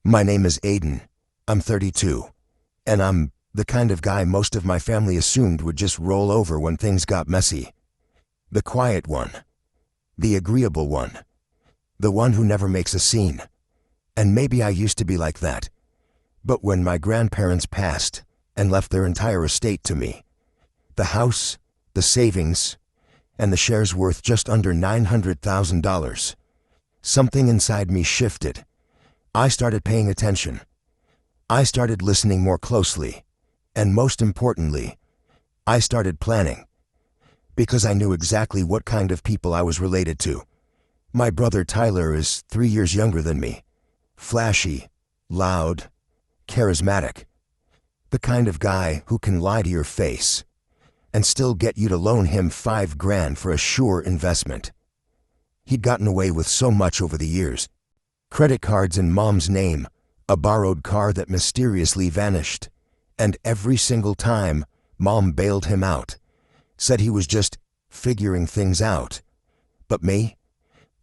My name is Aiden. I'm 32. And I'm the kind of guy most of my family assumed would just roll over when things got messy. The quiet one. The agreeable one. The one who never makes a scene. And maybe I used to be like that. But when my grandparents passed and left their entire estate to me, the house, the savings, and the shares worth just under $900,000, something inside me shifted. I started paying attention. I started listening more closely. And most importantly, I started planning. Because I knew exactly what kind of people I was related to. My brother Tyler is 3 years younger than me. Flashy, loud, charismatic. The kind of guy who can lie to your face and still get you to loan him $5,000 for a sure investment. He'd gotten away with so much over the years. Credit cards in Mom's name, a borrowed car that mysteriously vanished, and every single time Mom bailed him out, said he was just figuring things out. But me?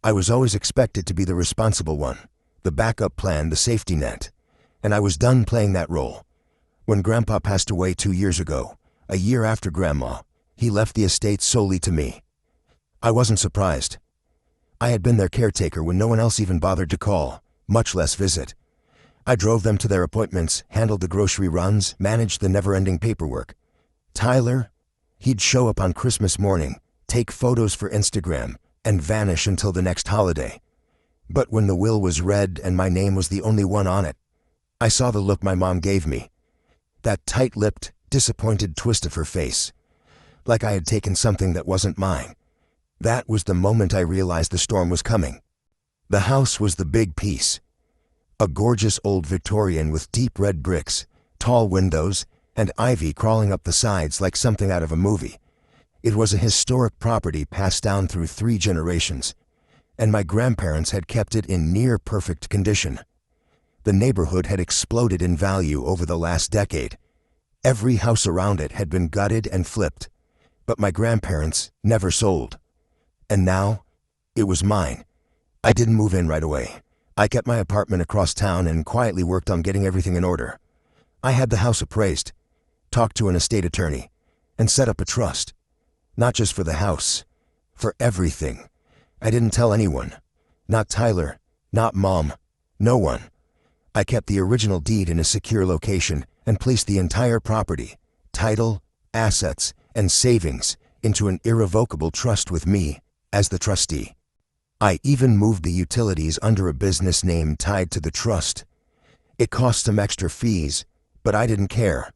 I was always expected to be the responsible one, the backup plan, the safety net, and I was done playing that role. When Grandpa passed away 2 years ago, a year after Grandma, he left the estate solely to me. I wasn't surprised. I had been their caretaker when no one else even bothered to call, much less visit. I drove them to their appointments, handled the grocery runs, managed the never-ending paperwork. Tyler, he'd show up on Christmas morning, take photos for Instagram, and vanish until the next holiday. But when the will was read and my name was the only one on it, I saw the look my mom gave me. That tight-lipped, disappointed twist of her face, like I had taken something that wasn't mine. That was the moment I realized the storm was coming. The house was the big piece. A gorgeous old Victorian with deep red bricks, tall windows, and ivy crawling up the sides like something out of a movie. It was a historic property passed down through 3 generations, and my grandparents had kept it in near-perfect condition. The neighborhood had exploded in value over the last decade. Every house around it had been gutted and flipped, but my grandparents never sold. And now, it was mine. I didn't move in right away. I kept my apartment across town and quietly worked on getting everything in order. I had the house appraised, talked to an estate attorney, and set up a trust. Not just for the house, for everything. I didn't tell anyone. Not Tyler, not Mom, no one. I kept the original deed in a secure location and placed the entire property, title, assets, and savings into an irrevocable trust with me as the trustee. I even moved the utilities under a business name tied to the trust. It cost some extra fees, but I didn't care.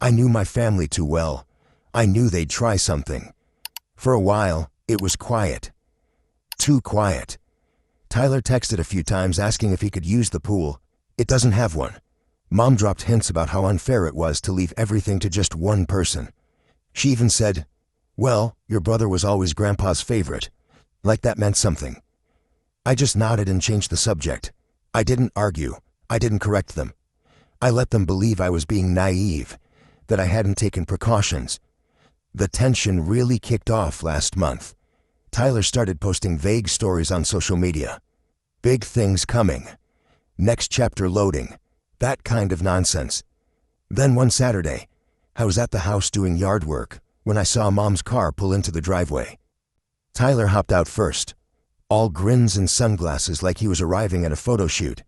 I knew my family too well. I knew they'd try something. For a while, it was quiet. Too quiet. Tyler texted a few times asking if he could use the pool. It doesn't have one. Mom dropped hints about how unfair it was to leave everything to just one person. She even said, "Well, your brother was always Grandpa's favorite," like that meant something. I just nodded and changed the subject. I didn't argue. I didn't correct them. I let them believe I was being naive, that I hadn't taken precautions. The tension really kicked off last month. Tyler started posting vague stories on social media. Big things coming. Next chapter loading. That kind of nonsense. Then one Saturday, I was at the house doing yard work when I saw Mom's car pull into the driveway. Tyler hopped out first, all grins and sunglasses like he was arriving at a photo shoot.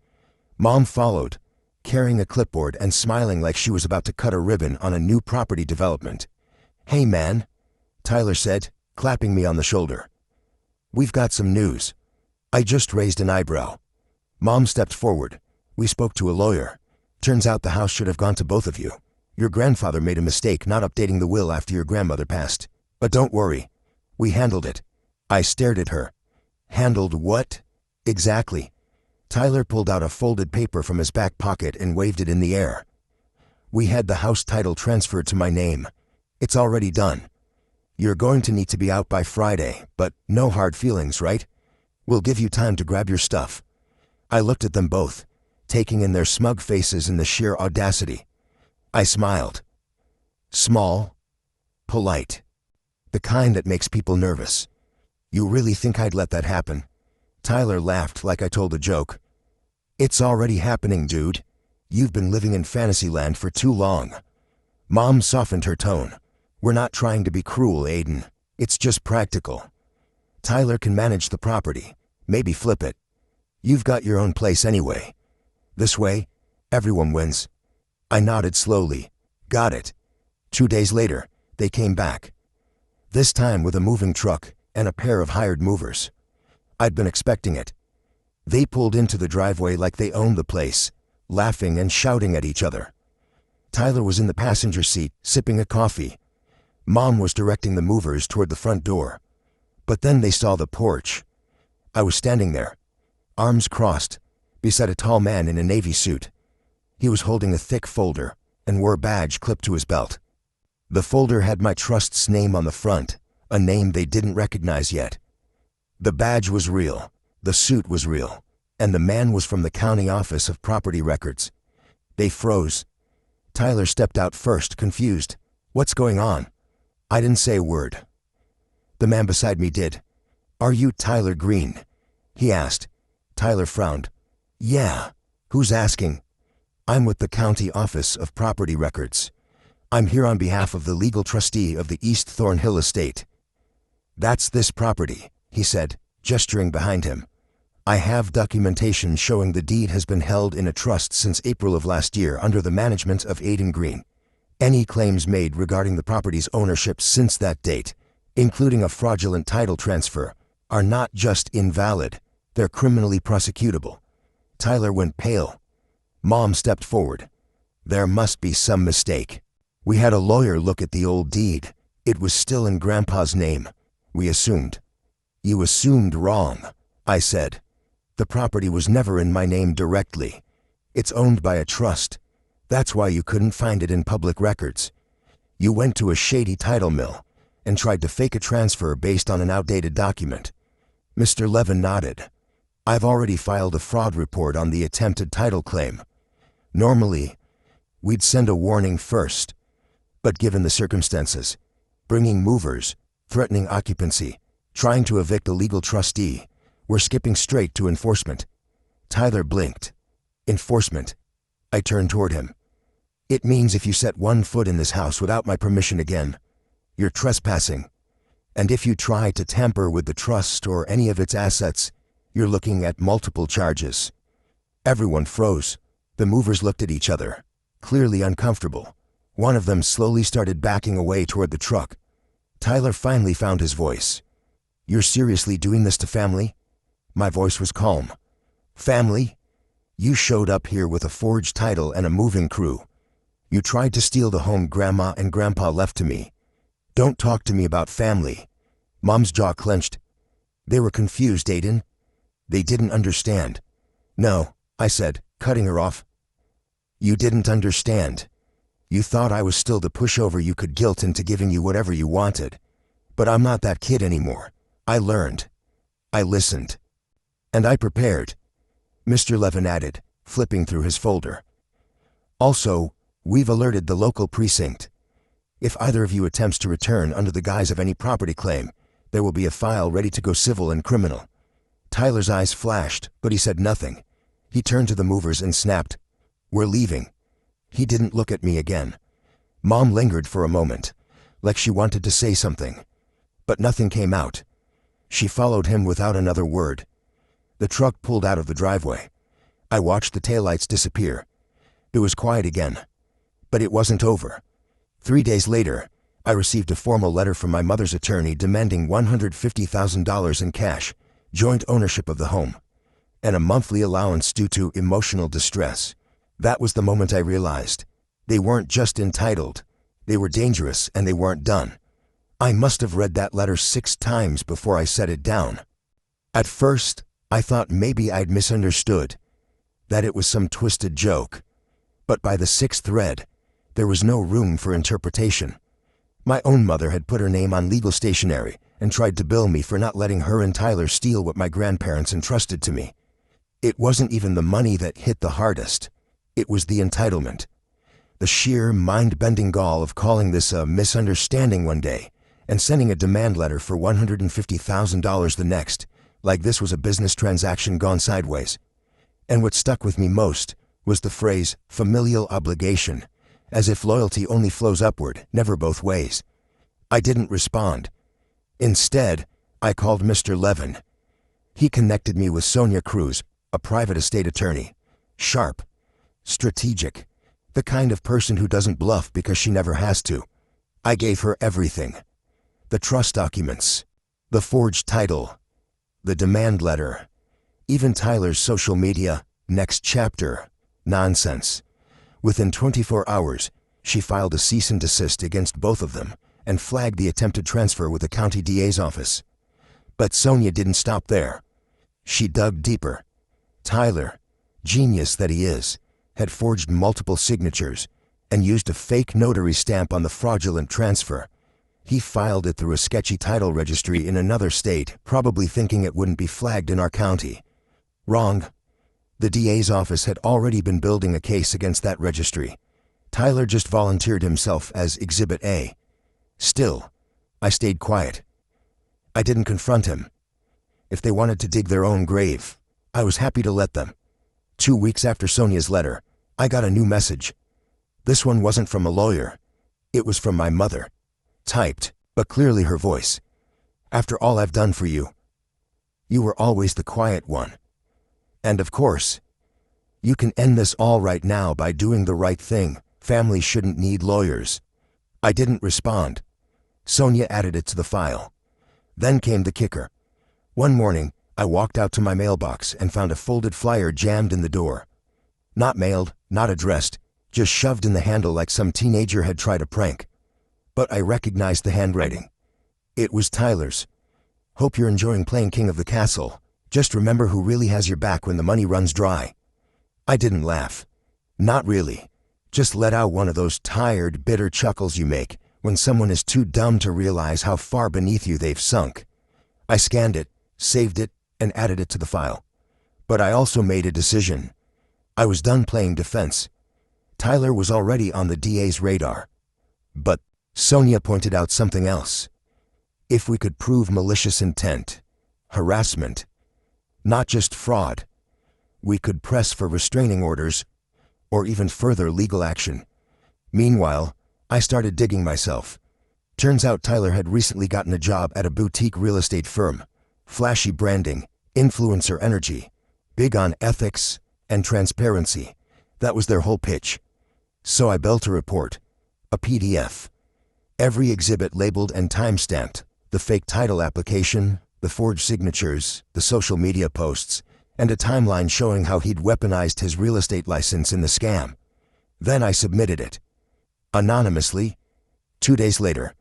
Mom followed, carrying a clipboard and smiling like she was about to cut a ribbon on a new property development. "Hey man," Tyler said, clapping me on the shoulder. "We've got some news." I just raised an eyebrow. Mom stepped forward. "We spoke to a lawyer. Turns out the house should have gone to both of you. Your grandfather made a mistake not updating the will after your grandmother passed. But don't worry. We handled it." I stared at her. Handled what? Exactly. Tyler pulled out a folded paper from his back pocket and waved it in the air. "We had the house title transferred to my name. It's already done. You're going to need to be out by Friday, but no hard feelings, right? We'll give you time to grab your stuff." I looked at them both, taking in their smug faces and the sheer audacity. I smiled. Small, polite. The kind that makes people nervous. "You really think I'd let that happen?" Tyler laughed like I told a joke. It's already happening, dude. You've been living in Fantasyland for too long. Mom softened her tone. We're not trying to be cruel, Aiden. It's just practical. Tyler can manage the property, maybe flip it. You've got your own place anyway. This way, everyone wins. I nodded slowly. Got it. 2 days later, they came back. This time with a moving truck and a pair of hired movers. I'd been expecting it. They pulled into the driveway like they owned the place, laughing and shouting at each other. Tyler was in the passenger seat, sipping a coffee. Mom was directing the movers toward the front door. But then they saw the porch. I was standing there, arms crossed, beside a tall man in a navy suit. He was holding a thick folder and wore a badge clipped to his belt. The folder had my trust's name on the front, a name they didn't recognize yet. The badge was real, the suit was real, and the man was from the county office of property records. They froze. Tyler stepped out first, confused. What's going on? I didn't say a word. The man beside me did. Are you Tyler Green? He asked. Tyler frowned. Yeah. Who's asking? I'm with the county office of property records. I'm here on behalf of the legal trustee of the East Thornhill estate. That's this property, he said, gesturing behind him. I have documentation showing the deed has been held in a trust since April of last year under the management of Aiden Green. Any claims made regarding the property's ownership since that date, including a fraudulent title transfer, are not just invalid, they're criminally prosecutable. Tyler went pale. Mom stepped forward. There must be some mistake. We had a lawyer look at the old deed. It was still in Grandpa's name. We assumed. You assumed wrong, I said. The property was never in my name directly. It's owned by a trust. That's why you couldn't find it in public records. You went to a shady title mill and tried to fake a transfer based on an outdated document. Mr. Levin nodded. I've already filed a fraud report on the attempted title claim. Normally, we'd send a warning first, but given the circumstances, bringing movers, threatening occupancy, trying to evict a legal trustee, we're skipping straight to enforcement. Tyler blinked. Enforcement. I turned toward him. It means if you set one foot in this house without my permission again, you're trespassing. And if you try to tamper with the trust or any of its assets, you're looking at multiple charges. Everyone froze. The movers looked at each other, clearly uncomfortable. One of them slowly started backing away toward the truck. Tyler finally found his voice. You're seriously doing this to family? My voice was calm. Family? You showed up here with a forged title and a moving crew. You tried to steal the home Grandma and Grandpa left to me. Don't talk to me about family. Mom's jaw clenched. They were confused, Aiden. They didn't understand. No, I said, cutting her off. You didn't understand. You thought I was still the pushover you could guilt into giving you whatever you wanted. But I'm not that kid anymore. I learned. I listened. And I prepared. Mr. Levin added, flipping through his folder. Also, we've alerted the local precinct. If either of you attempts to return under the guise of any property claim, there will be a file ready to go civil and criminal. Tyler's eyes flashed, but he said nothing. He turned to the movers and snapped, We're leaving. He didn't look at me again. Mom lingered for a moment, like she wanted to say something, but nothing came out. She followed him without another word. The truck pulled out of the driveway. I watched the taillights disappear. It was quiet again. But it wasn't over. 3 days later, I received a formal letter from my mother's attorney demanding $150,000 in cash, joint ownership of the home, and a monthly allowance due to emotional distress. That was the moment I realized. They weren't just entitled. They were dangerous and they weren't done. I must have read that letter 6 times before I set it down. At first, I thought maybe I'd misunderstood, that it was some twisted joke. But by the 6th read, there was no room for interpretation. My own mother had put her name on legal stationery and tried to bill me for not letting her and Tyler steal what my grandparents entrusted to me. It wasn't even the money that hit the hardest. It was the entitlement. The sheer mind-bending gall of calling this a misunderstanding one day and sending a demand letter for $150,000 the next, like this was a business transaction gone sideways. And what stuck with me most was the phrase familial obligation, as if loyalty only flows upward, never both ways. I didn't respond. Instead, I called Mr. Levin. He connected me with Sonia Cruz, a private estate attorney. Sharp, strategic, the kind of person who doesn't bluff because she never has to. I gave her everything. The trust documents, the forged title, the demand letter, even Tyler's social media, next chapter, nonsense. Within 24 hours, she filed a cease and desist against both of them and flagged the attempted transfer with the county DA's office. But Sonia didn't stop there. She dug deeper. Tyler, genius that he is, had forged multiple signatures and used a fake notary stamp on the fraudulent transfer. He filed it through a sketchy title registry in another state, probably thinking it wouldn't be flagged in our county. Wrong. The DA's office had already been building a case against that registry. Tyler just volunteered himself as Exhibit A. Still, I stayed quiet. I didn't confront him. If they wanted to dig their own grave, I was happy to let them. 2 weeks after Sonia's letter, I got a new message. This one wasn't from a lawyer. It was from my mother. Typed, but clearly her voice. After all I've done for you, you were always the quiet one. And of course, you can end this all right now by doing the right thing. Families shouldn't need lawyers. I didn't respond. Sonia added it to the file. Then came the kicker. One morning, I walked out to my mailbox and found a folded flyer jammed in the door. Not mailed, not addressed, just shoved in the handle like some teenager had tried a prank. But I recognized the handwriting. It was Tyler's. Hope you're enjoying playing King of the Castle. Just remember who really has your back when the money runs dry. I didn't laugh. Not really. Just let out one of those tired, bitter chuckles you make when someone is too dumb to realize how far beneath you they've sunk. I scanned it, saved it, and added it to the file. But I also made a decision. I was done playing defense. Tyler was already on the DA's radar. But Sonia pointed out something else. If we could prove malicious intent, harassment, not just fraud, we could press for restraining orders or even further legal action. Meanwhile, I started digging myself. Turns out Tyler had recently gotten a job at a boutique real estate firm. Flashy branding, influencer energy, big on ethics and transparency. That was their whole pitch. So I built a report, a PDF. Every exhibit labeled and time-stamped, the fake title application, the forged signatures, the social media posts, and a timeline showing how he'd weaponized his real estate license in the scam. Then I submitted it. Anonymously. 2 days later,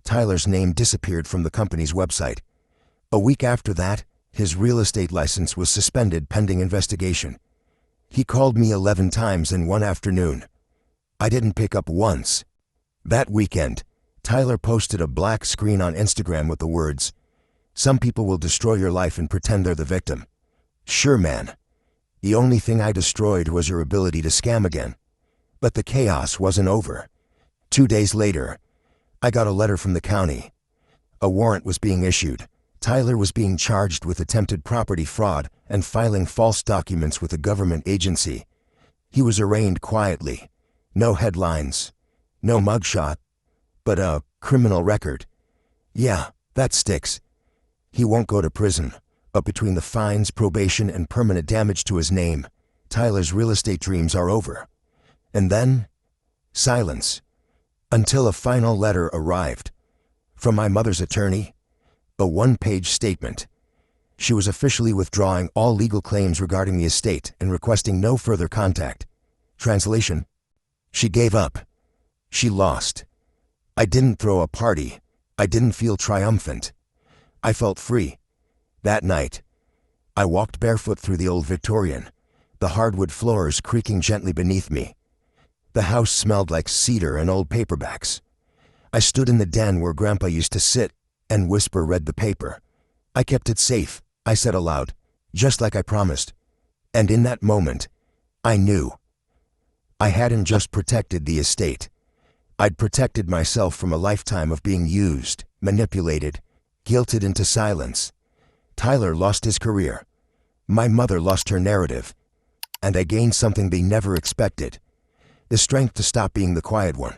Tyler's name disappeared from the company's website. A week after that, his real estate license was suspended pending investigation. He called me 11 times in one afternoon. I didn't pick up once. That weekend, Tyler posted a black screen on Instagram with the words, "Some people will destroy your life and pretend they're the victim. Sure, man. The only thing I destroyed was your ability to scam again." But the chaos wasn't over. 2 days later, I got a letter from the county. A warrant was being issued. Tyler was being charged with attempted property fraud and filing false documents with a government agency. He was arraigned quietly. No headlines. No mugshot. But a criminal record. Yeah, that sticks. He won't go to prison. But between the fines, probation, and permanent damage to his name, Tyler's real estate dreams are over. And then, silence. Until a final letter arrived. From my mother's attorney, a one-page statement. She was officially withdrawing all legal claims regarding the estate and requesting no further contact. Translation: she gave up. She lost. I didn't throw a party. I didn't feel triumphant. I felt free. That night, I walked barefoot through the old Victorian, the hardwood floors creaking gently beneath me. The house smelled like cedar and old paperbacks. I stood in the den where Grandpa used to sit and whisper read the paper. "I kept it safe," I said aloud, just like I promised. And in that moment, I knew. I hadn't just protected the estate. I'd protected myself from a lifetime of being used, manipulated, guilted into silence. Tyler lost his career. My mother lost her narrative. and I gained something they never expected. The strength to stop being the quiet one.